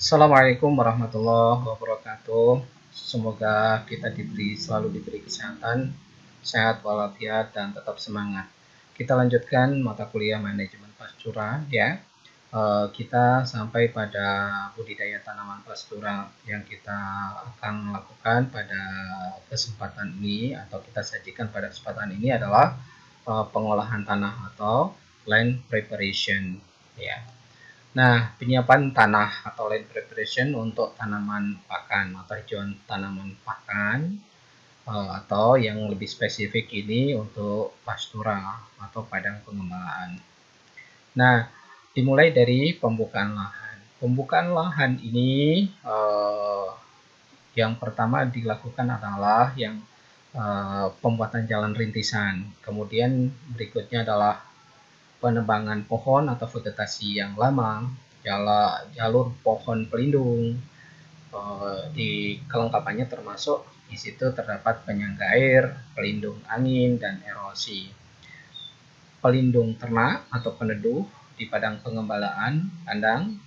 Assalamualaikum warahmatullahi wabarakatuh. Semoga kita selalu diberi kesehatan, sehat walafiat, dan tetap semangat. Kita lanjutkan mata kuliah manajemen pastura ya. Kita sampai pada budidaya tanaman pastura yang kita akan lakukan pada kesempatan ini atau kita sajikan pada kesempatan ini adalah pengolahan tanah atau land preparation ya. Nah, penyiapan tanah atau land preparation untuk tanaman pakan atau hijauan tanaman pakan atau yang lebih spesifik ini untuk pastura atau padang pengembalaan. Nah, dimulai dari pembukaan lahan. Pembukaan lahan ini yang pertama dilakukan adalah yang pembuatan jalan rintisan. Kemudian berikutnya adalah penebangan pohon atau vegetasi yang lama, jalur pohon pelindung. Di kelengkapannya termasuk di situ terdapat penyangga air, pelindung angin, dan erosi. Pelindung ternak atau peneduh di padang pengembalaan kandang,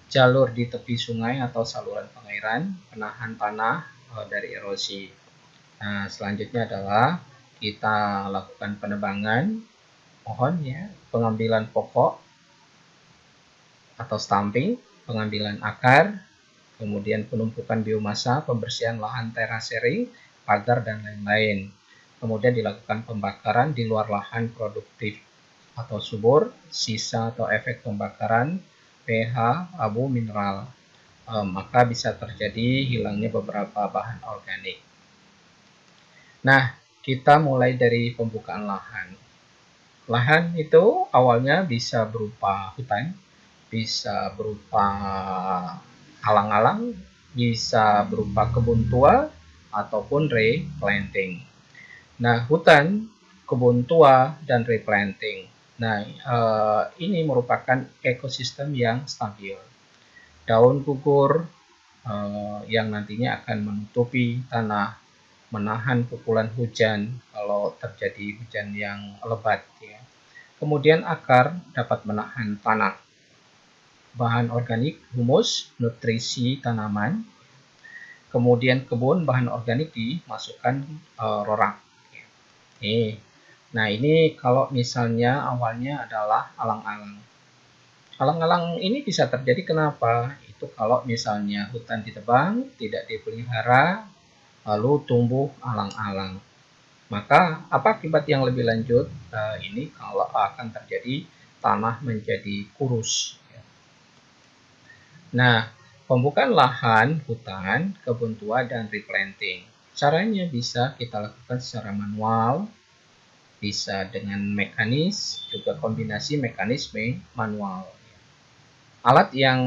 jalur di tepi sungai atau saluran pengairan, penahan tanah dari erosi. Nah, selanjutnya adalah kita lakukan penebangan pohon ya, pengambilan pokok atau stumping, pengambilan akar, kemudian penumpukan biomasa, pembersihan lahan terasering, pagar, dan lain-lain. Kemudian dilakukan pembakaran di luar lahan produktif atau subur, sisa atau efek pembakaran, pH, abu, mineral. Maka bisa terjadi hilangnya beberapa bahan organik. Nah, kita mulai dari pembukaan lahan. Lahan itu awalnya bisa berupa hutan, bisa berupa alang-alang, bisa berupa kebun tua, ataupun replanting. Nah, hutan, kebun tua, dan replanting. Nah, ini merupakan ekosistem yang stabil. Daun gugur yang nantinya akan menutupi tanah, menahan pukulan hujan kalau terjadi hujan yang lebat ya. Kemudian akar dapat menahan tanah, bahan organik, humus, nutrisi tanaman. Kemudian kebun bahan organik dimasukkan rorak. Nah, ini kalau misalnya awalnya adalah alang-alang. Alang-alang ini bisa terjadi kenapa? Itu kalau misalnya hutan ditebang, tidak dipelihara, lalu tumbuh alang-alang. Maka apa akibat yang lebih lanjut? Ini kalau akan terjadi tanah menjadi kurus. Nah, pembukaan lahan, hutan, kebun tua, dan replanting. Caranya bisa kita lakukan secara manual, bisa dengan mekanis, juga kombinasi mekanisme manual. Alat yang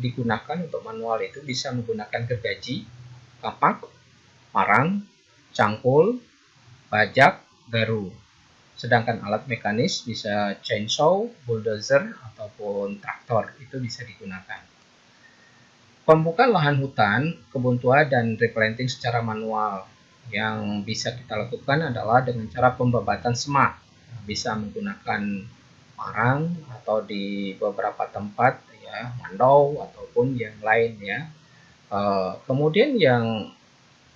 digunakan untuk manual itu bisa menggunakan gergaji, kapak, parang, cangkul, bajak, garu. Sedangkan alat mekanis bisa chainsaw, bulldozer, ataupun traktor, itu bisa digunakan. Pembukaan lahan hutan, kebun tua, dan replanting secara manual. Yang bisa kita lakukan adalah dengan cara pembabatan semak. Bisa menggunakan parang atau di beberapa tempat ya, mandau ataupun yang lain ya. Kemudian yang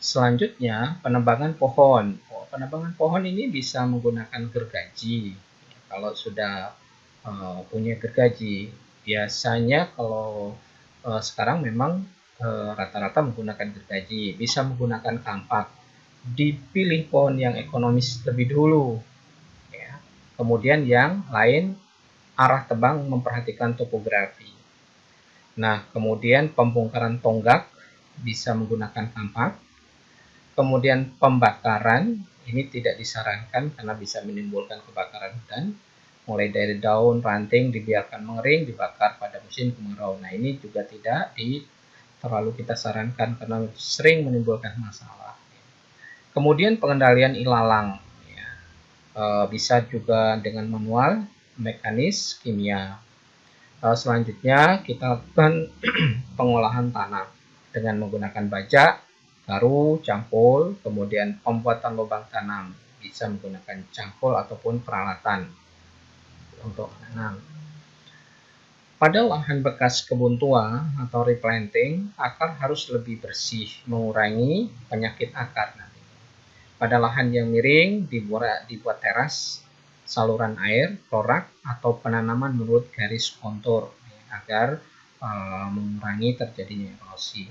selanjutnya penebangan pohon. Penebangan pohon ini bisa menggunakan gergaji. Kalau sudah punya gergaji, biasanya kalau sekarang memang rata-rata menggunakan gergaji, bisa menggunakan kampak. Dipilih pohon yang ekonomis lebih dulu. Ya. Kemudian yang lain arah tebang memperhatikan topografi. Nah, kemudian pembongkaran tonggak bisa menggunakan kampak. Kemudian pembakaran ini tidak disarankan karena bisa menimbulkan kebakaran hutan. Mulai dari daun, ranting dibiarkan mengering, dibakar pada musim kemarau. Nah, ini juga tidak terlalu kita sarankan karena sering menimbulkan masalah. Kemudian pengendalian ilalang. Ya. Bisa juga dengan manual, mekanis, kimia. Selanjutnya kita lakukan pengolahan tanah dengan menggunakan bajak, garu, cangkul, kemudian pembuatan lubang tanam. Bisa menggunakan cangkul ataupun peralatan untuk menanam. Pada lahan bekas kebun tua atau replanting, akar harus lebih bersih, mengurangi penyakit akar. Pada lahan yang miring, dibuat teras, saluran air, klorak, atau penanaman menurut garis kontur agar mengurangi terjadinya erosi.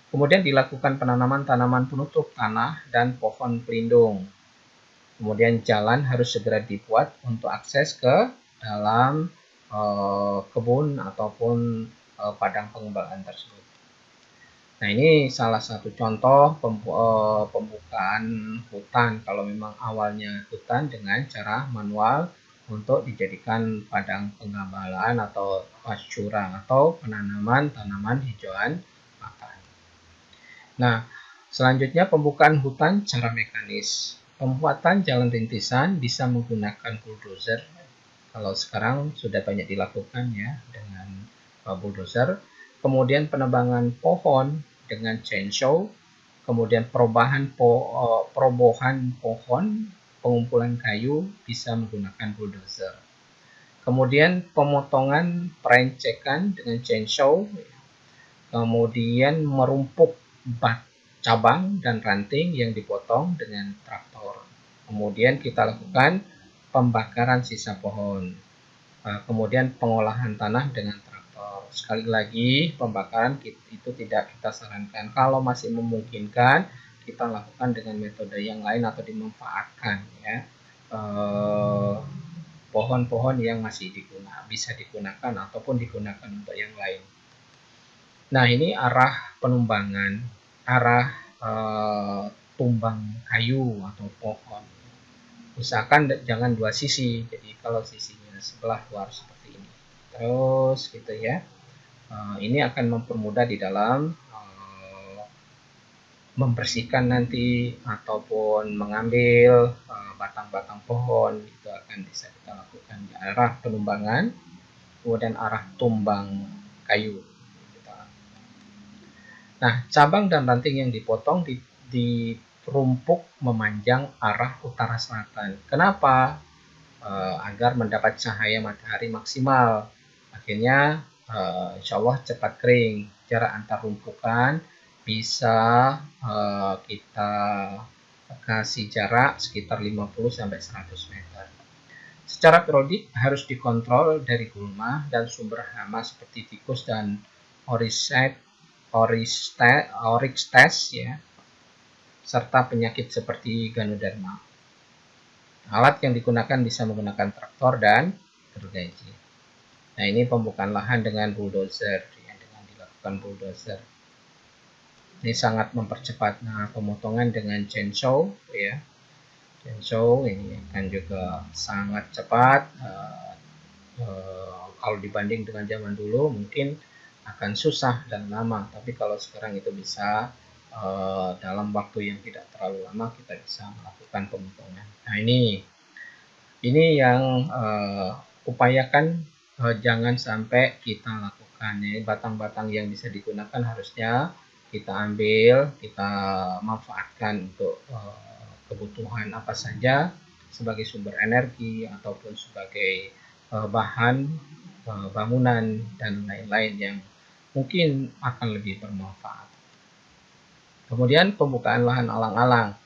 Kemudian dilakukan penanaman tanaman penutup tanah dan pohon pelindung. Kemudian jalan harus segera dibuat untuk akses ke dalam kebun ataupun padang pengembalaan tersebut. Nah, ini salah satu contoh pembukaan hutan kalau memang awalnya hutan dengan cara manual untuk dijadikan padang pengembalaan atau pastura atau penanaman tanaman hijauan makan. Nah, selanjutnya pembukaan hutan secara mekanis. Pembuatan jalan rintisan bisa menggunakan bulldozer. Kalau sekarang sudah banyak dilakukan ya dengan bulldozer. Kemudian penebangan pohon dengan chainsaw. Kemudian perobohan pohon, pengumpulan kayu bisa menggunakan bulldozer. Kemudian pemotongan perencekan dengan chainsaw. Kemudian merumpuk cabang dan ranting yang dipotong dengan traktor. Kemudian kita lakukan pembakaran sisa pohon. Kemudian pengolahan tanah dengan traktor. Sekali lagi, pembakaran itu tidak kita sarankan. Kalau masih memungkinkan, kita lakukan dengan metode yang lain atau dimanfaatkan ya. Pohon-pohon yang masih bisa digunakan ataupun digunakan untuk yang lain. Nah, ini arah penumbangan, arah tumbang kayu atau pohon. Usahakan jangan dua sisi, jadi kalau sisinya sebelah luar seperti ini. Terus gitu ya. Ini akan mempermudah di dalam membersihkan nanti ataupun mengambil batang-batang pohon, itu akan bisa kita lakukan di arah penumbangan, kemudian arah tumbang kayu. Nah, cabang dan ranting yang dipotong dirumpuk memanjang arah utara selatan. Kenapa? Agar mendapat cahaya matahari maksimal. Akhirnya, insya Allah cepat kering. Jarak antar rumpukan bisa kita kasih jarak sekitar 50-100 meter. Secara periodik harus dikontrol dari gulma dan sumber hama seperti tikus dan Oryctes ya, serta penyakit seperti Ganoderma. Alat yang digunakan bisa menggunakan traktor dan gergaji. Nah, ini pembukaan lahan dengan bulldozer ya, dengan dilakukan bulldozer. Ini sangat mempercepat. Nah, pemotongan dengan chainsaw ya. Chainsaw ini akan juga sangat cepat. Kalau dibanding dengan zaman dulu mungkin akan susah dan lama, tapi kalau sekarang itu bisa dalam waktu yang tidak terlalu lama kita bisa melakukan pemotongan. Nah, ini yang upayakan jangan sampai kita lakukan ya. Batang-batang yang bisa digunakan harusnya kita ambil, kita manfaatkan untuk kebutuhan apa saja sebagai sumber energi ataupun sebagai bahan bangunan dan lain-lain yang mungkin akan lebih bermanfaat. Kemudian pembukaan lahan alang-alang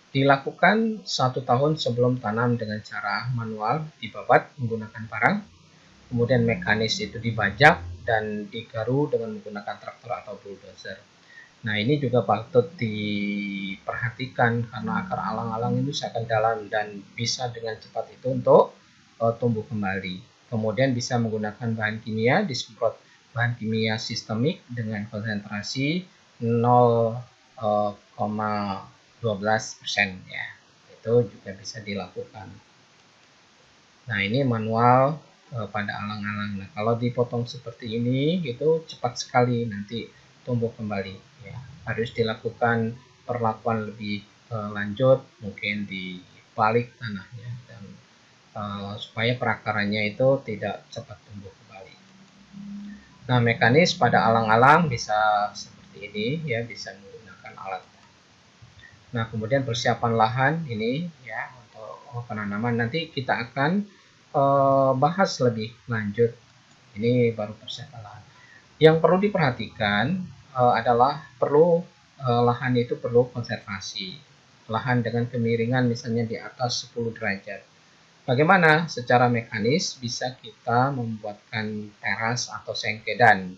dilakukan 1 tahun sebelum tanam dengan cara manual, dibabat menggunakan parang, kemudian mekanis itu dibajak dan digaru dengan menggunakan traktor atau bulldozer. Nah, ini juga patut diperhatikan karena akar alang-alang itu sangat dalam dan bisa dengan cepat itu untuk tumbuh kembali. Kemudian bisa menggunakan bahan kimia, disemprot bahan kimia sistemik dengan konsentrasi 0,12% ya. Itu juga bisa dilakukan. Nah, ini manual pada alang-alang. Nah, kalau dipotong seperti ini itu cepat sekali nanti tumbuh kembali ya. Harus dilakukan perlakuan lebih lanjut, mungkin di balik tanahnya dan supaya perakarannya itu tidak cepat tumbuh kembali. Nah, mekanis pada alang-alang bisa seperti ini ya, bisa menggunakan alat. Nah, kemudian persiapan lahan ini ya untuk penanaman nanti kita akan bahas lebih lanjut Ini baru persiapan lahan. Yang perlu diperhatikan adalah lahan itu perlu konservasi. Lahan dengan kemiringan misalnya di atas 10 derajat. Bagaimana secara mekanis bisa kita membuatkan teras atau sengkedan,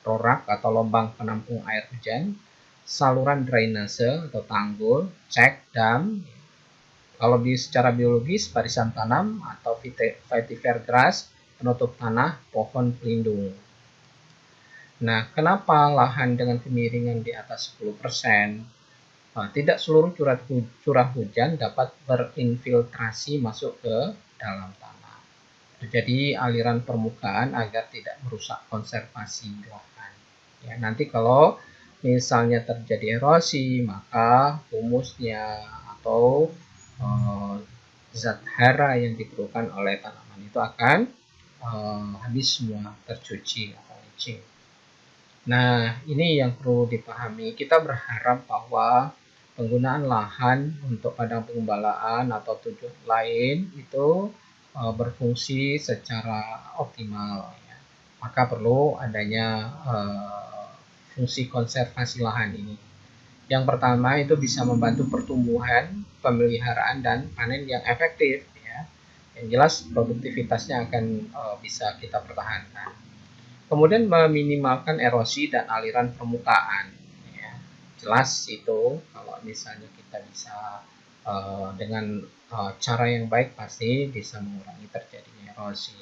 rorak atau lubang penampung air hujan, saluran drainase atau tanggul, cek dam. Kalau secara biologis, barisan tanam atau vetiver grass, penutup tanah, pohon pelindung. Nah, kenapa lahan dengan kemiringan di atas 10%? Tidak seluruh curah hujan dapat berinfiltrasi masuk ke dalam tanah. Terjadi aliran permukaan agar tidak merusak konservasi lahan. Ya, nanti kalau misalnya terjadi erosi, maka humusnya atau zat hara yang diperlukan oleh tanaman itu akan habis semua, tercuci atau leaching. Nah, ini yang perlu dipahami. Kita berharap bahwa penggunaan lahan untuk padang pengembalaan atau tujuan lain itu berfungsi secara optimal. Ya. Maka perlu adanya fungsi konservasi lahan ini. Yang pertama itu bisa membantu pertumbuhan, pemeliharaan, dan panen yang efektif. Ya. Yang jelas produktivitasnya akan bisa kita pertahankan. Kemudian meminimalkan erosi dan aliran permukaan. Ya, jelas itu kalau misalnya kita bisa dengan cara yang baik pasti bisa mengurangi terjadinya erosi.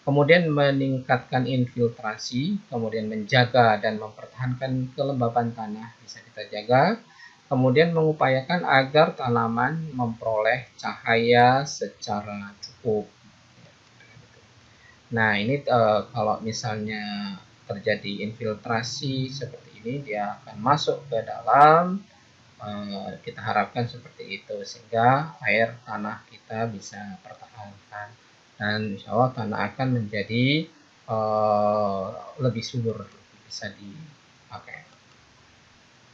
Kemudian meningkatkan infiltrasi, kemudian menjaga dan mempertahankan kelembapan tanah bisa kita jaga. Kemudian mengupayakan agar tanaman memperoleh cahaya secara cukup. Nah, ini kalau misalnya terjadi infiltrasi seperti ini, dia akan masuk ke dalam, kita harapkan seperti itu, sehingga air tanah kita bisa pertahankan. Dan insya Allah tanah akan menjadi lebih subur, bisa dipakai.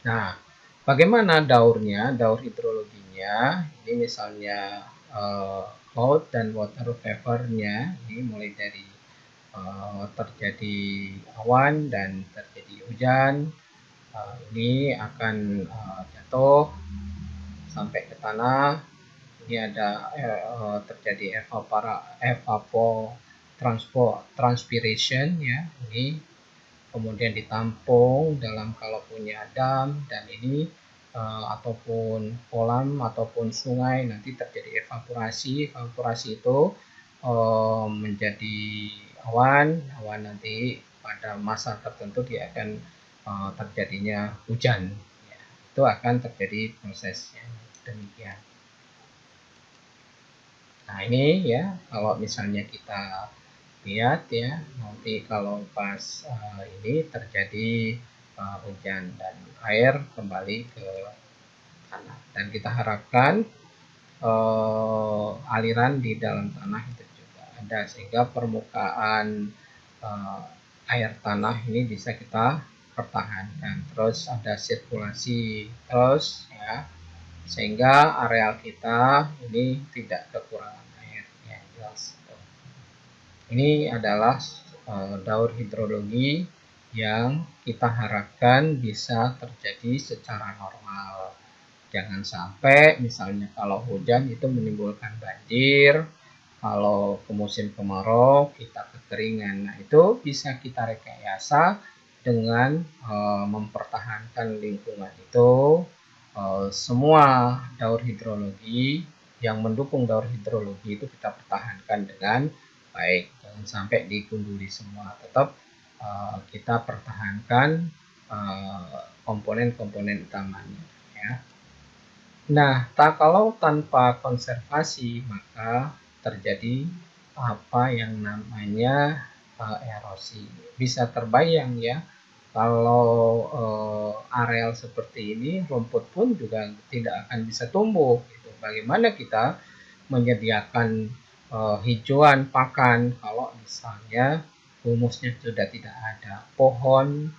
Nah, bagaimana daurnya, daur hidrologinya? Ini misalnya cloud dan water vapor-nya, ini mulai dari terjadi awan dan terjadi hujan, ini akan jatuh sampai ke tanah. Ini ada terjadi evapotranspiration, ya. Ini kemudian ditampung dalam kalau punya dam, dan ini ataupun kolam ataupun sungai nanti terjadi evaporasi itu menjadi awan nanti pada masa tertentu dia akan terjadinya hujan, ya, itu akan terjadi prosesnya demikian. Nah, ini ya kalau misalnya kita lihat ya, nanti kalau pas ini terjadi hujan dan air kembali ke tanah, dan kita harapkan aliran di dalam tanah itu juga ada, sehingga permukaan air tanah ini bisa kita pertahankan, terus ada sirkulasi terus, ya, sehingga areal kita ini tidak kekurangan air, ya, jelas. Ini adalah daur hidrologi yang kita harapkan bisa terjadi secara normal. Jangan sampai misalnya kalau hujan itu menimbulkan banjir, kalau ke musim kemarau kita kekeringan. Nah, itu bisa kita rekayasa dengan mempertahankan lingkungan itu. Semua daur hidrologi yang mendukung daur hidrologi itu kita pertahankan dengan baik. Jangan sampai digunduli semua. Tetap kita pertahankan komponen-komponen utamanya, ya. Nah, kalau tanpa konservasi maka terjadi apa yang namanya erosi. Bisa terbayang ya, kalau areal seperti ini rumput pun juga tidak akan bisa tumbuh. Gitu. Bagaimana kita menyediakan hijauan pakan kalau misalnya humusnya sudah tidak ada, pohon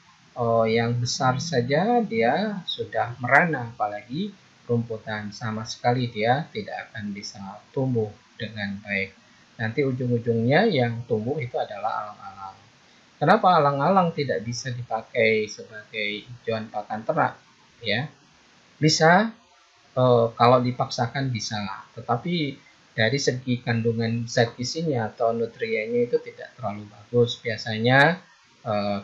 yang besar saja dia sudah merana, apalagi rumputan, sama sekali dia tidak akan bisa tumbuh dengan baik. Nanti ujung-ujungnya yang tumbuh itu adalah alang-alang. Kenapa alang-alang tidak bisa dipakai sebagai hijauan pakan ternak? Ya, bisa kalau dipaksakan bisa, tetapi dari segi kandungan zat gizinya atau nutriennya itu tidak terlalu bagus. Biasanya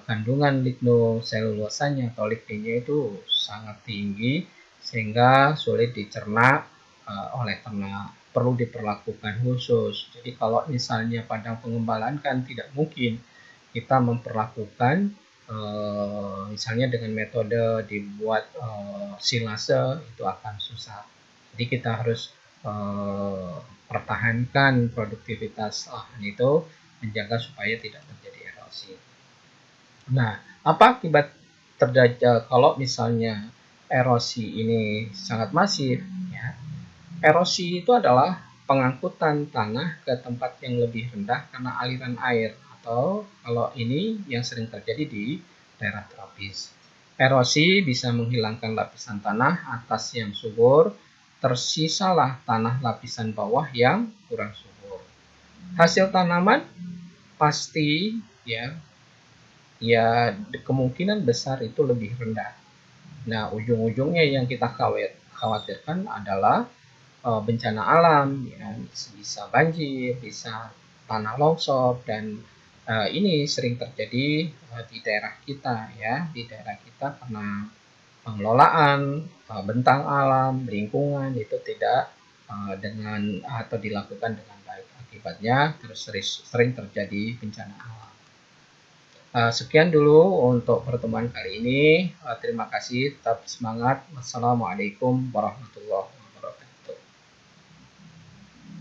kandungan lignoselulosanya atau ligninnya itu sangat tinggi sehingga sulit dicerna oleh ternak. Perlu diperlakukan khusus. Jadi kalau misalnya padang pengembalaan kan tidak mungkin kita memperlakukan misalnya dengan metode dibuat silase, itu akan susah. Jadi kita harus pertahankan produktivitas lahan itu, menjaga supaya tidak terjadi erosi. Nah, apa akibat terjadi kalau misalnya erosi ini sangat masif? Ya, erosi itu adalah pengangkutan tanah ke tempat yang lebih rendah karena aliran air, atau kalau ini yang sering terjadi di daerah tropis. Erosi bisa menghilangkan lapisan tanah atas yang subur, tersisalah tanah lapisan bawah yang kurang subur. Hasil tanaman pasti ya ya kemungkinan besar itu lebih rendah. Nah, ujung-ujungnya yang kita khawatirkan adalah bencana alam, ya, bisa banjir, bisa tanah longsor, dan ini sering terjadi di daerah kita, ya, di daerah kita karena pengelolaan bentang alam, lingkungan itu tidak dengan atau dilakukan dengan baik. Akibatnya terus sering terjadi bencana alam. Sekian dulu untuk pertemuan kali ini. Terima kasih, tetap semangat. Wassalamualaikum warahmatullahi wabarakatuh.